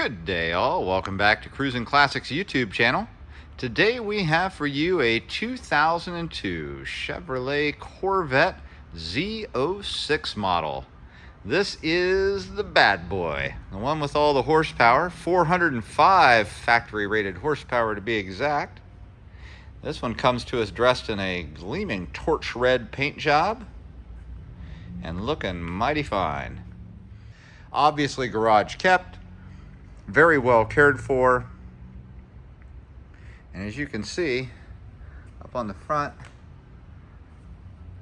Good day all, welcome back to Cruisin Classics YouTube channel. Today we have for you a 2002 Chevrolet Corvette Z06 model. This is the bad boy, the one with all the horsepower, 405 factory rated horsepower to be exact. This one comes to us dressed in a gleaming torch red paint job and looking mighty fine. Obviously garage kept, very well cared for, and as you can see up on the front,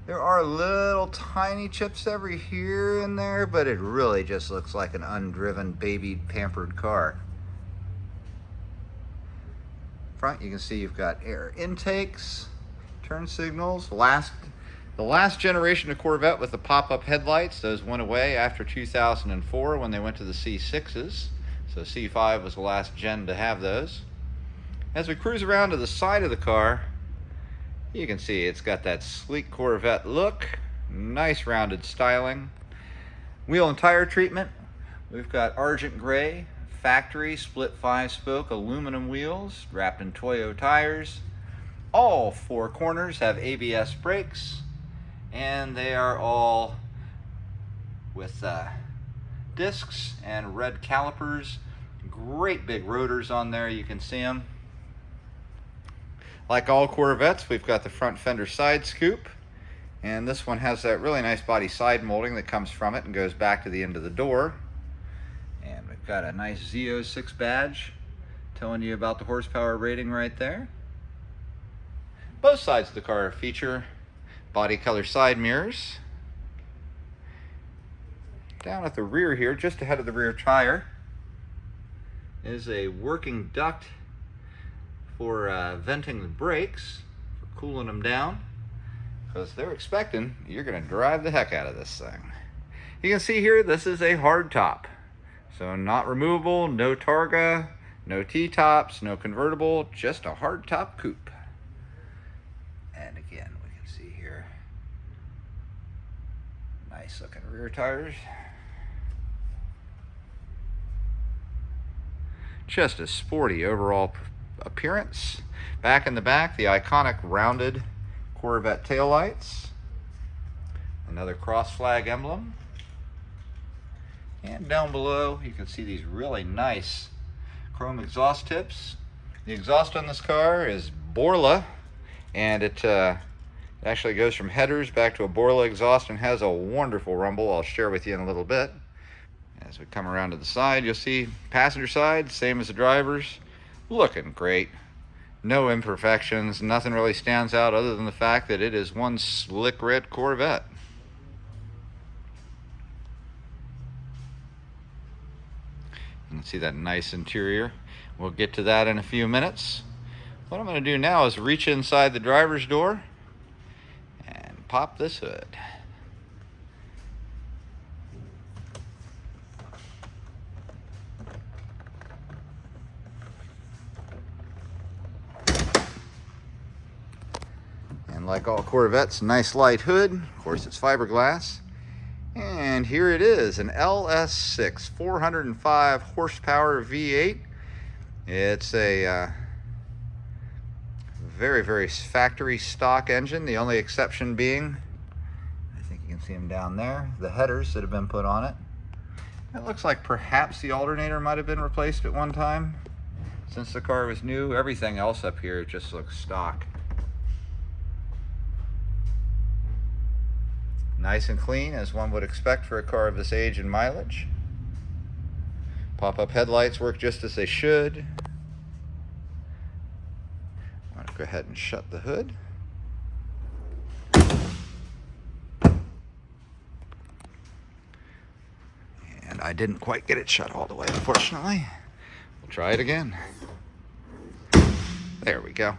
there are little tiny chips every here and there, but it really just looks like an undriven, babied, pampered car. Front, you can see you've got air intakes, turn signals. The last generation of Corvette with the pop-up headlights, those went away after 2004 when they went to the C6s. So C5 was the last gen to have those. As we cruise around to the side of the car, you can see it's got that sleek Corvette look, nice rounded styling. Wheel and tire treatment, we've got argent gray, factory split 5-spoke aluminum wheels wrapped in Toyo tires. All four corners have ABS brakes, and they are all with discs and red calipers. Great big rotors on there, you can see them. Like all Corvettes, we've got the front fender side scoop, and this one has that really nice body side molding that comes from it and goes back to the end of the door. And we've got a nice Z06 badge telling you about the horsepower rating right there. Both sides of the car feature body color side mirrors. Down at the rear here, just ahead of the rear tire, is a working duct for venting the brakes, for cooling them down, because they're expecting you're going to drive the heck out of this thing. You can see here this is a hard top, so not removable, no targa, no T-tops, no convertible, just a hard top coupe. And again, we can see here, nice looking rear tires. Just a sporty overall appearance. Back in the back, the iconic rounded Corvette taillights. Another cross flag emblem. And down below, you can see these really nice chrome exhaust tips. The exhaust on this car is Borla, and it actually goes from headers back to a Borla exhaust and has a wonderful rumble I'll share with you in a little bit. As we come around to the side, you'll see passenger side, same as the driver's, looking great. No imperfections, nothing really stands out other than the fact that it is one slick red Corvette. You can see that nice interior. We'll get to that in a few minutes. What I'm going to do now is reach inside the driver's door and pop this hood. And like all Corvettes, nice light hood. Of course, it's fiberglass. And here it is, an LS6 405 horsepower V8. It's a very factory stock engine. The only exception being, I think you can see them down there, the headers that have been put on it. It looks like perhaps the alternator might have been replaced at one time. Since the car was new, everything else up here just looks stock. Nice and clean, as one would expect for a car of this age and mileage. Pop-up headlights work just as they should. I'm going to go ahead and shut the hood. And I didn't quite get it shut all the way, unfortunately. We'll try it again. There we go.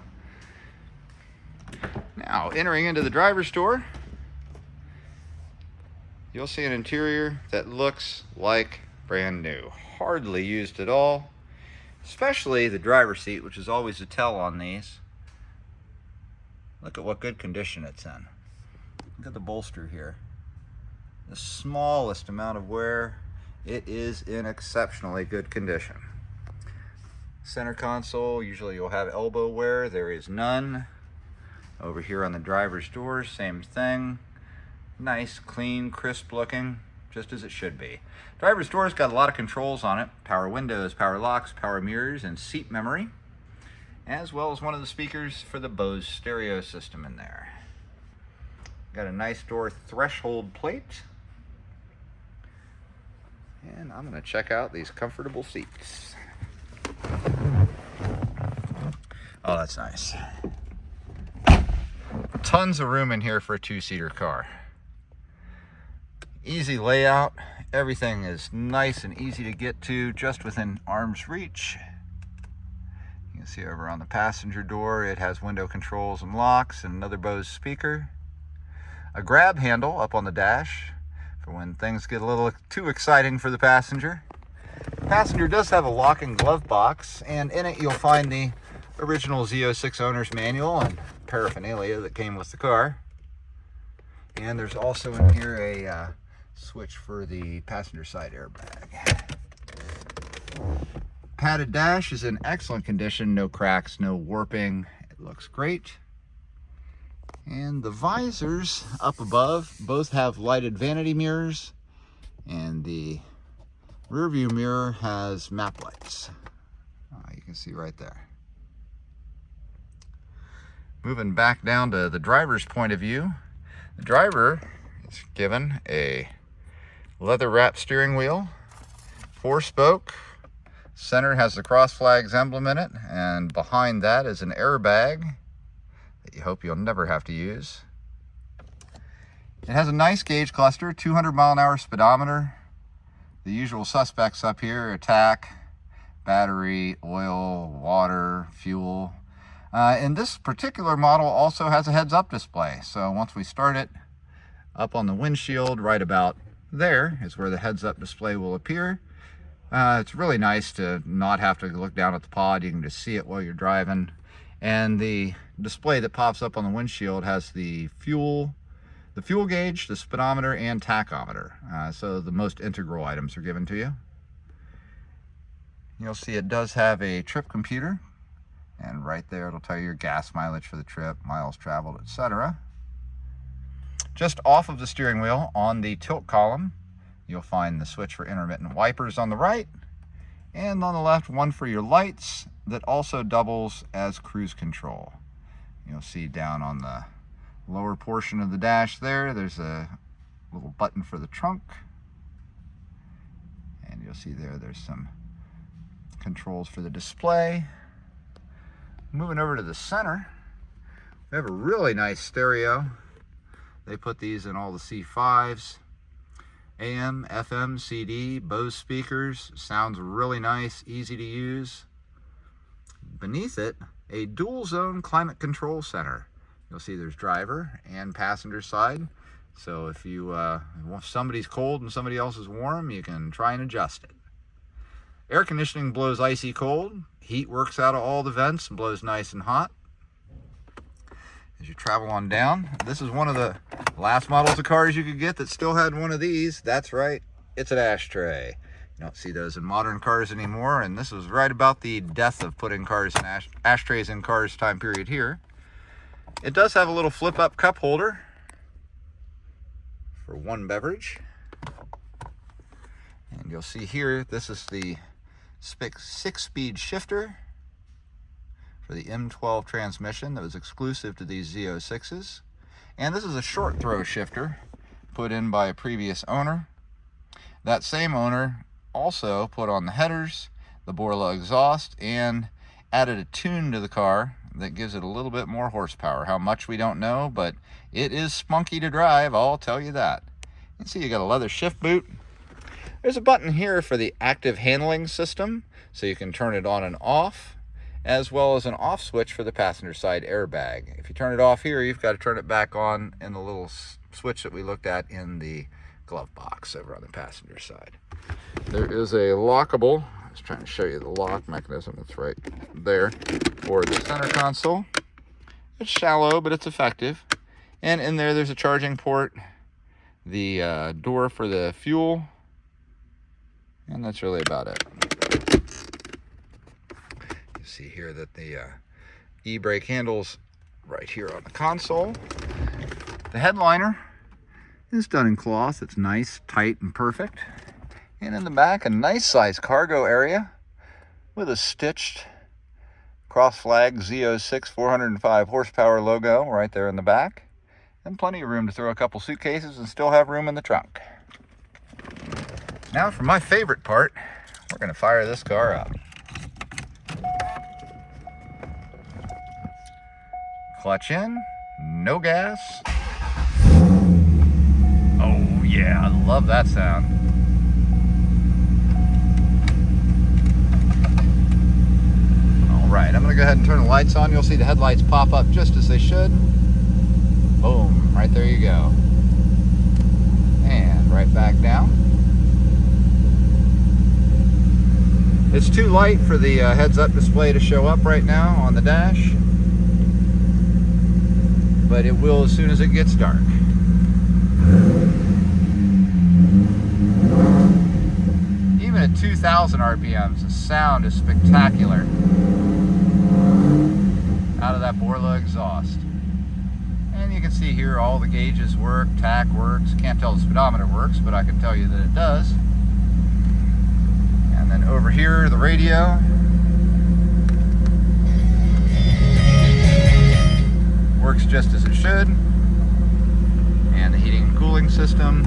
Now, entering into the driver's door, you'll see an interior that looks like brand new. Hardly used at all, especially the driver's seat, which is always a tell on these. Look at what good condition it's in. Look at the bolster here. The smallest amount of wear. It is in exceptionally good condition. Center console, usually you'll have elbow wear. There is none. Over here on the driver's door, same thing. Nice, clean, crisp looking, just as it should be. Driver's door's got a lot of controls on it. Power windows, power locks, power mirrors, and seat memory, as well as one of the speakers for the Bose stereo system in there. Got a nice door threshold plate. And I'm gonna check out these comfortable seats. Oh, that's nice. Tons of room in here for a two-seater car. Easy layout. Everything is nice and easy to get to, just within arm's reach. You can see over on the passenger door, it has window controls and locks and another Bose speaker. A grab handle up on the dash for when things get a little too exciting for the passenger. The passenger does have a lock and glove box, and in it you'll find the original Z06 owner's manual and paraphernalia that came with the car. And there's also in here a switch for the passenger side airbag. Padded dash is in excellent condition, no cracks, no warping. It looks great. And the visors up above both have lighted vanity mirrors, and the rear view mirror has map lights. You can see right there. Moving back down to the driver's point of view, the driver is given a leather wrapped steering wheel, 4-spoke. Center has the cross flags emblem in it, and behind that is an airbag that you hope you'll never have to use. It has a nice gauge cluster, 200-mile-an-hour speedometer. The usual suspects up here: attack, battery, oil, water, fuel. And this particular model also has a heads-up display. So once we start it, up on the windshield, right about there is where the heads-up display will appear. It's really nice to not have to look down at the pod. You can just see it while you're driving. And the display that pops up on the windshield has the fuel gauge, the speedometer, and tachometer. So the most integral items are given to you. You'll see it does have a trip computer, and right there it'll tell you your gas mileage for the trip, miles traveled, etc. Just off of the steering wheel on the tilt column, you'll find the switch for intermittent wipers on the right, and on the left, one for your lights that also doubles as cruise control. You'll see down on the lower portion of the dash there's a little button for the trunk, and you'll see there's some controls for the display. Moving over to the center, we have a really nice stereo. They put these in all the C5s. AM, FM, CD, Bose speakers. Sounds really nice, easy to use. Beneath it, a dual zone climate control center. You'll see there's driver and passenger side. So if somebody's cold and somebody else is warm, you can try and adjust it. Air conditioning blows icy cold. Heat works out of all the vents and blows nice and hot. As you travel on down, this is one of the last models of cars you could get that still had one of these. That's right, it's an ashtray. You don't see those in modern cars anymore, and this was right about the death of putting cars in ashtrays in cars time period here. It does have a little flip-up cup holder for one beverage. And you'll see here, this is the 6-speed shifter for the M12 transmission that was exclusive to these Z06s. And this is a short throw shifter put in by a previous owner. That same owner also put on the headers, the Borla exhaust, and added a tune to the car that gives it a little bit more horsepower. How much we don't know, but it is spunky to drive, I'll tell you that. You can see you got a leather shift boot. There's a button here for the active handling system, so you can turn it on and off, as well as an off switch for the passenger side airbag. If you turn it off here, you've got to turn it back on in the little switch that we looked at in the glove box over on the passenger side. There is a lockable, I was trying to show you the lock mechanism that's right there, for the center console. It's shallow, but it's effective. And in there's a charging port, the door for the fuel, and that's really about it. See here that the e-brake handle's right here on the console. The headliner is done in cloth. It's nice, tight, and perfect. And in the back, a nice size cargo area with a stitched cross flag Z06 405 horsepower logo right there in the back. And plenty of room to throw a couple suitcases and still have room in the trunk. Now for my favorite part, we're going to fire this car up. Clutch in, no gas. Oh yeah, I love that sound. All right, I'm gonna go ahead and turn the lights on. You'll see the headlights pop up just as they should. Boom, right there you go. And right back down. It's too light for the heads-up display to show up right now on the dash, but it will as soon as it gets dark. Even at 2,000 RPMs, the sound is spectacular out of that Borla exhaust. And you can see here all the gauges work, tach works. Can't tell the speedometer works, but I can tell you that it does. And then over here, the radio. Works just as it should. And the heating and cooling system.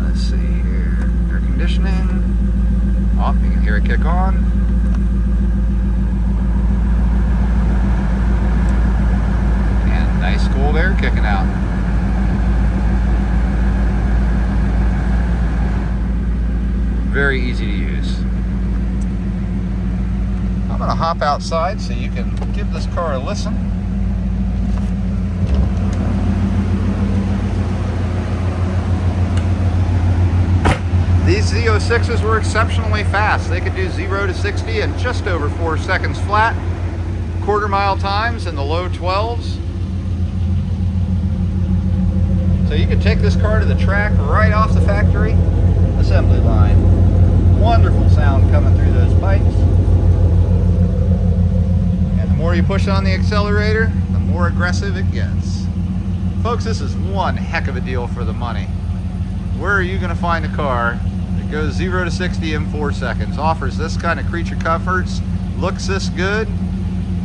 Let's see here. Air conditioning. Oh, you can hear it kick on. And nice cold air kicking out. Very easy to use. I'm going to hop outside so you can give this car a listen. These Z06s were exceptionally fast. They could do 0 to 60 in just over 4 seconds flat, quarter-mile times in the low 12s. So you could take this car to the track right off the factory assembly line. Wonderful sound coming through those pipes. And the more you push on the accelerator, the more aggressive it gets. Folks, this is one heck of a deal for the money. Where are you going to find a car that goes 0 to 60 in 4 seconds, offers this kind of creature comforts, looks this good?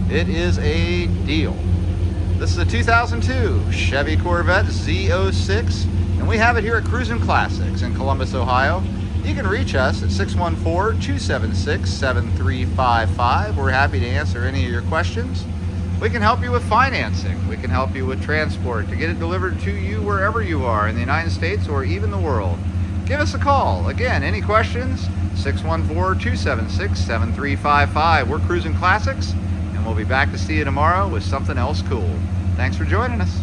It is a deal. This is a 2002 Chevy Corvette Z06, and we have it here at Cruisin Classics in Columbus, Ohio. You can reach us at 614-276-7355. We're happy to answer any of your questions. We can help you with financing. We can help you with transport to get it delivered to you wherever you are in the United States or even the world. Give us a call. Again, any questions? 614-276-7355. We're Cruisin Classics, and we'll be back to see you tomorrow with something else cool. Thanks for joining us.